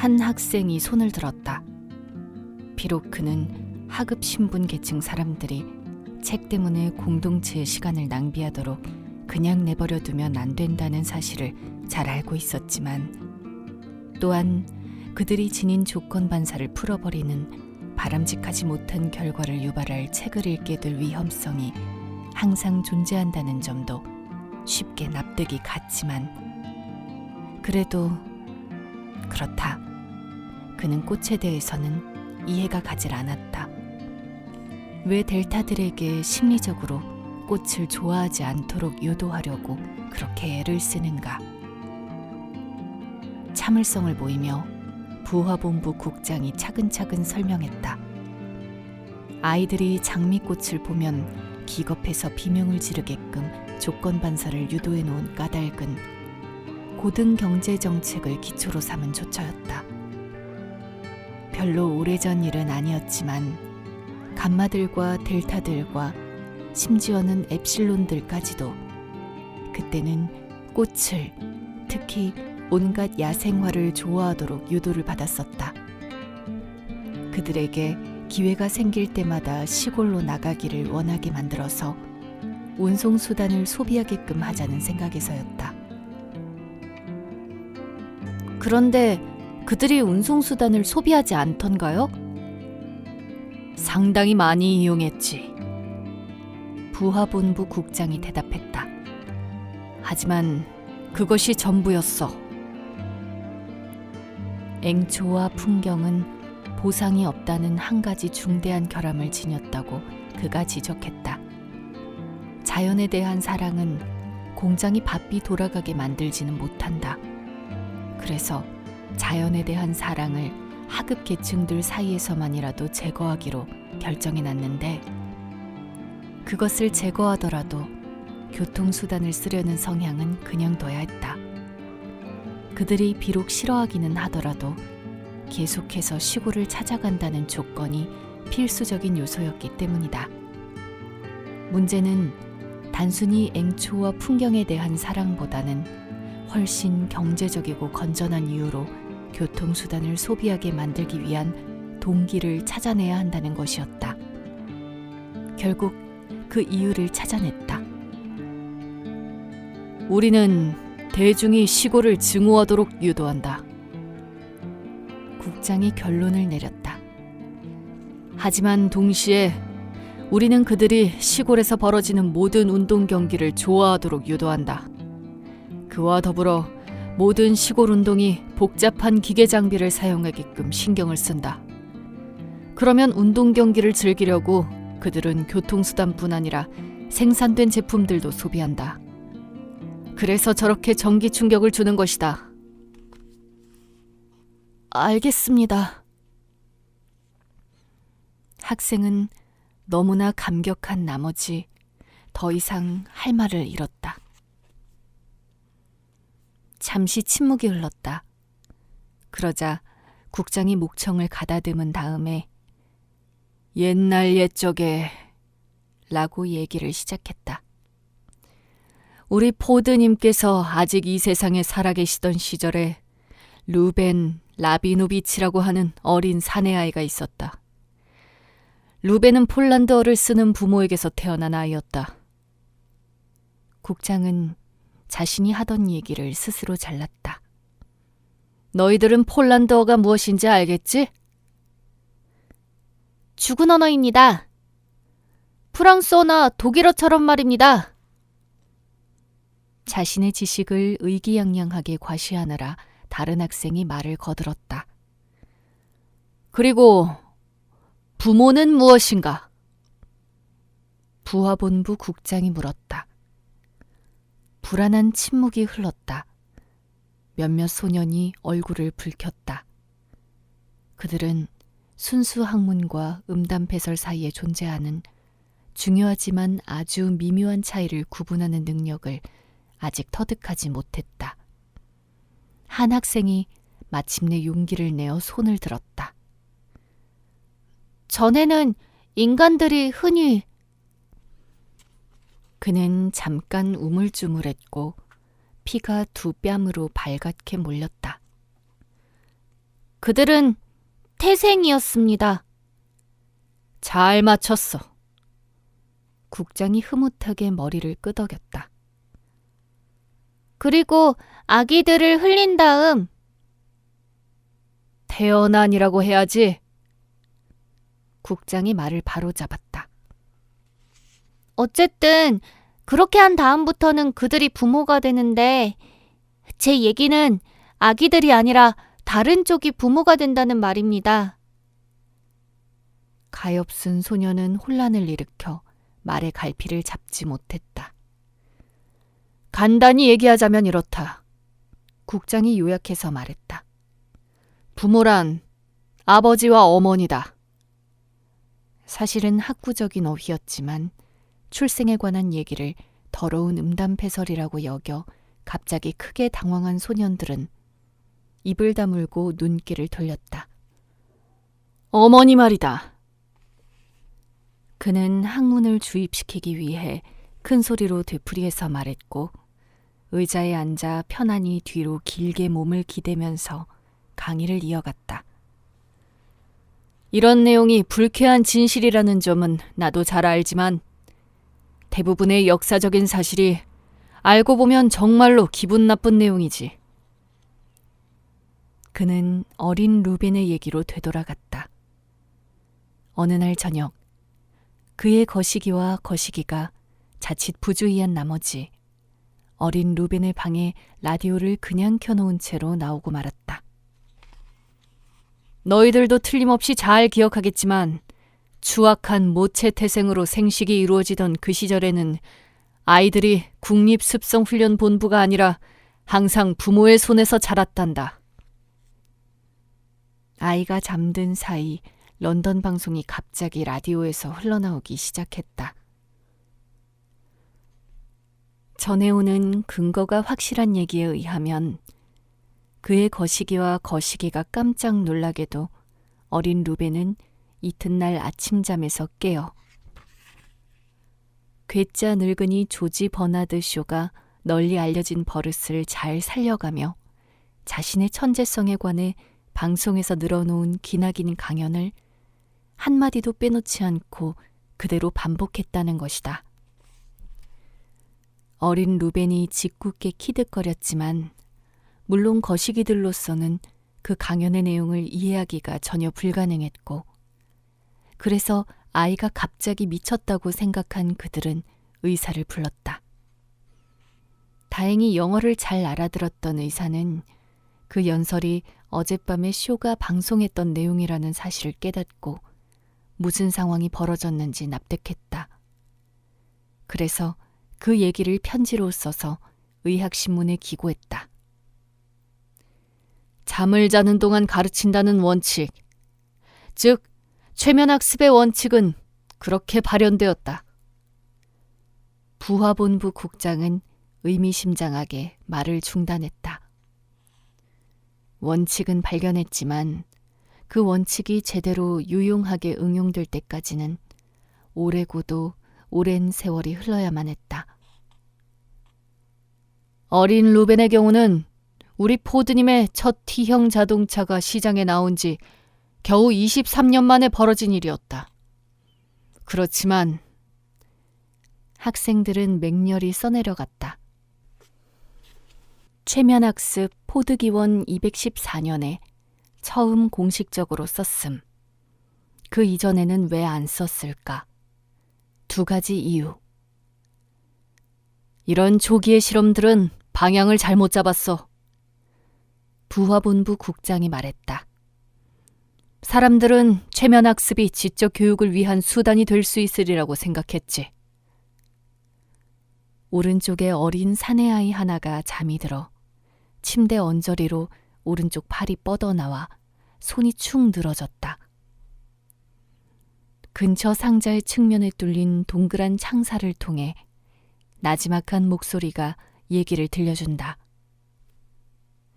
한 학생이 손을 들었다. 비록 그는 하급 신분 계층 사람들이 책 때문에 공동체의 시간을 낭비하도록 그냥 내버려 두면 안 된다는 사실을 잘 알고 있었지만, 또한 그들이 지닌 조건 반사를 풀어버리는 바람직하지 못한 결과를 유발할 책을 읽게 될 위험성이 항상 존재한다는 점도 쉽게 납득이 갔지만, 그래도 그렇다. 그는 꽃에 대해서는 이해가 가질 않았다. 왜 델타들에게 심리적으로 꽃을 좋아하지 않도록 유도하려고 그렇게 애를 쓰는가? 참을성을 보이며 부화본부 국장이 차근차근 설명했다. 아이들이 장미꽃을 보면 기겁해서 비명을 지르게끔 조건 반사를 유도해 놓은 까닭은 고등 경제 정책을 기초로 삼은 조처였다. 별로 오래전 일은 아니었지만 감마들과 델타들과 심지어는 엡실론들까지도 그때는 꽃을, 특히 온갖 야생화를 좋아하도록 유도를 받았었다. 그들에게 기회가 생길 때마다 시골로 나가기를 원하게 만들어서 운송수단을 소비하게끔 하자는 생각에서였다. 그런데 그들이 운송수단을 소비하지 않던가요? 상당히 많이 이용했지. 부하본부 국장이 대답했다. 하지만 그것이 전부였어. 앵초와 풍경은 보상이 없다는 한 가지 중대한 결함을 지녔다고 그가 지적했다. 자연에 대한 사랑은 공장이 바삐 돌아가게 만들지는 못한다. 그래서 자연에 대한 사랑을 하급 계층들 사이에서만이라도 제거하기로 결정해놨는데, 그것을 제거하더라도 교통수단을 쓰려는 성향은 그냥 둬야 했다. 그들이 비록 싫어하기는 하더라도 계속해서 시골을 찾아간다는 조건이 필수적인 요소였기 때문이다. 문제는 단순히 앵초와 풍경에 대한 사랑보다는 훨씬 경제적이고 건전한 이유로 교통수단을 소비하게 만들기 위한 동기를 찾아내야 한다는 것이었다. 결국 그 이유를 찾아냈다. 우리는 대중이 시골을 증오하도록 유도한다. 국장이 결론을 내렸다. 하지만 동시에 우리는 그들이 시골에서 벌어지는 모든 운동 경기를 좋아하도록 유도한다. 그와 더불어 모든 시골 운동이 복잡한 기계 장비를 사용하게끔 신경을 쓴다. 그러면 운동 경기를 즐기려고 그들은 교통수단뿐 아니라 생산된 제품들도 소비한다. 그래서 저렇게 전기 충격을 주는 것이다. 알겠습니다. 학생은 너무나 감격한 나머지 더 이상 할 말을 잃었다. 잠시 침묵이 흘렀다. 그러자 국장이 목청을 가다듬은 다음에 옛날 옛적에 라고 얘기를 시작했다. 우리 포드님께서 아직 이 세상에 살아계시던 시절에 루벤 라비노비치라고 하는 어린 사내아이가 있었다. 루벤은 폴란드어를 쓰는 부모에게서 태어난 아이였다. 국장은 자신이 하던 얘기를 스스로 잘랐다. 너희들은 폴란드어가 무엇인지 알겠지? 죽은 언어입니다. 프랑스어나 독일어처럼 말입니다. 자신의 지식을 의기양양하게 과시하느라 다른 학생이 말을 거들었다. 그리고 부모는 무엇인가? 부하본부 국장이 물었다. 불안한 침묵이 흘렀다. 몇몇 소년이 얼굴을 붉혔다. 그들은 순수 학문과 음담 배설 사이에 존재하는 중요하지만 아주 미묘한 차이를 구분하는 능력을 아직 터득하지 못했다. 한 학생이 마침내 용기를 내어 손을 들었다. 전에는 인간들이 흔히... 그는 잠깐 우물쭈물했고 피가 두 뺨으로 발갛게 몰렸다. 그들은 태생이었습니다. 잘 맞췄어. 국장이 흐뭇하게 머리를 끄덕였다. 그리고 아기들을 흘린 다음 태어난이라고 해야지. 국장이 말을 바로잡았다. 어쨌든 그렇게 한 다음부터는 그들이 부모가 되는데 제 얘기는 아기들이 아니라 다른 쪽이 부모가 된다는 말입니다. 가엾은 소녀는 혼란을 일으켜 말의 갈피를 잡지 못했다. 간단히 얘기하자면 이렇다. 국장이 요약해서 말했다. 부모란 아버지와 어머니다. 사실은 학구적인 어휘였지만 출생에 관한 얘기를 더러운 음담패설이라고 여겨 갑자기 크게 당황한 소년들은 입을 다물고 눈길을 돌렸다. 어머니 말이다. 그는 학문을 주입시키기 위해 큰 소리로 되풀이해서 말했고 의자에 앉아 편안히 뒤로 길게 몸을 기대면서 강의를 이어갔다. 이런 내용이 불쾌한 진실이라는 점은 나도 잘 알지만 대부분의 역사적인 사실이 알고 보면 정말로 기분 나쁜 내용이지. 그는 어린 루벤의 얘기로 되돌아갔다. 어느 날 저녁 그의 거시기와 거시기가 자칫 부주의한 나머지 어린 루벤의 방에 라디오를 그냥 켜놓은 채로 나오고 말았다. 너희들도 틀림없이 잘 기억하겠지만 추악한 모체 태생으로 생식이 이루어지던 그 시절에는 아이들이 국립습성훈련본부가 아니라 항상 부모의 손에서 자랐단다. 아이가 잠든 사이 런던 방송이 갑자기 라디오에서 흘러나오기 시작했다. 전해오는 근거가 확실한 얘기에 의하면 그의 거시기와 거시기가 깜짝 놀라게도 어린 루벤은 이튿날 아침잠에서 깨어 괴짜 늙은이 조지 버나드 쇼가 널리 알려진 버릇을 잘 살려가며 자신의 천재성에 관해 방송에서 늘어놓은 기나긴 강연을 한마디도 빼놓지 않고 그대로 반복했다는 것이다. 어린 루벤이 짓궂게 키득거렸지만 물론 거시기들로서는 그 강연의 내용을 이해하기가 전혀 불가능했고 그래서 아이가 갑자기 미쳤다고 생각한 그들은 의사를 불렀다. 다행히 영어를 잘 알아들었던 의사는 그 연설이 어젯밤에 쇼가 방송했던 내용이라는 사실을 깨닫고 무슨 상황이 벌어졌는지 납득했다. 그래서 그 얘기를 편지로 써서 의학신문에 기고했다. 잠을 자는 동안 가르친다는 원칙, 즉 최면학습의 원칙은 그렇게 발현되었다. 부하본부 국장은 의미심장하게 말을 중단했다. 원칙은 발견했지만 그 원칙이 제대로 유용하게 응용될 때까지는 오래고도 오랜 세월이 흘러야만 했다. 어린 루벤의 경우는 우리 포드님의 첫 T형 자동차가 시장에 나온 지 겨우 23년 만에 벌어진 일이었다. 그렇지만 학생들은 맹렬히 써내려갔다. 최면학습 포드기원 214년에 처음 공식적으로 썼음. 그 이전에는 왜 안 썼을까? 두 가지 이유. 이런 조기의 실험들은 방향을 잘못 잡았어. 부하본부 국장이 말했다. 사람들은 최면학습이 지적 교육을 위한 수단이 될 수 있으리라고 생각했지. 오른쪽에 어린 사내아이 하나가 잠이 들어 침대 언저리로 오른쪽 팔이 뻗어나와 손이 축 늘어졌다. 근처 상자의 측면에 뚫린 동그란 창살을 통해 나지막한 목소리가 얘기를 들려준다.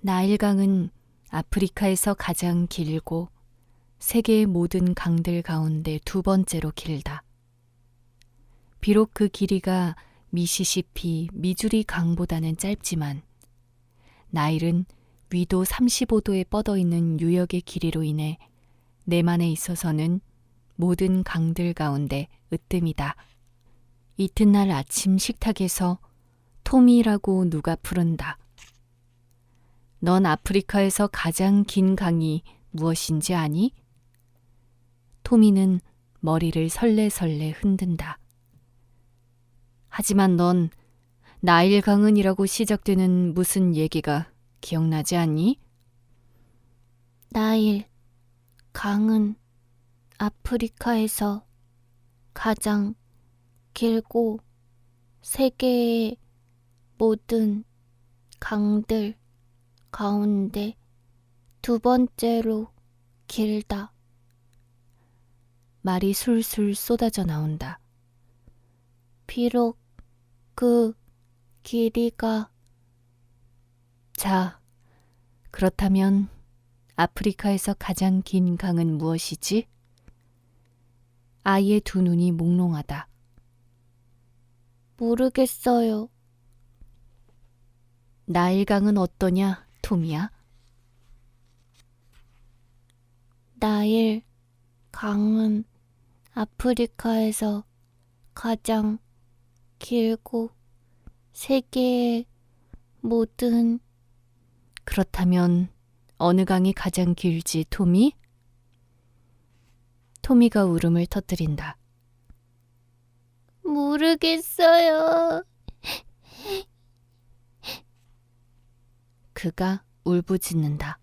나일강은 아프리카에서 가장 길고 세계의 모든 강들 가운데 두 번째로 길다. 비록 그 길이가 미시시피, 미주리 강보다는 짧지만 나일은 위도 35도에 뻗어 있는 유역의 길이로 인해 내만에 있어서는 모든 강들 가운데 으뜸이다. 이튿날 아침 식탁에서 토미라고 누가 부른다. 넌 아프리카에서 가장 긴 강이 무엇인지 아니? 토미는 머리를 설레설레 흔든다. 하지만 넌 나일 강은이라고 시작되는 무슨 얘기가 기억나지 않니? 나일 강은 아프리카에서 가장 길고 세계의 모든 강들 가운데 두 번째로 길다. 말이 술술 쏟아져 나온다. 비록 그 길이가 자, 그렇다면 아프리카에서 가장 긴 강은 무엇이지? 아이의 두 눈이 몽롱하다. 모르겠어요. 나일강은 어떠냐, 토미야? 나일 강은 아프리카에서 가장 길고 세계의 모든 그렇다면 어느 강이 가장 길지, 토미? 토미가 울음을 터뜨린다. 모르겠어요. 그가 울부짖는다.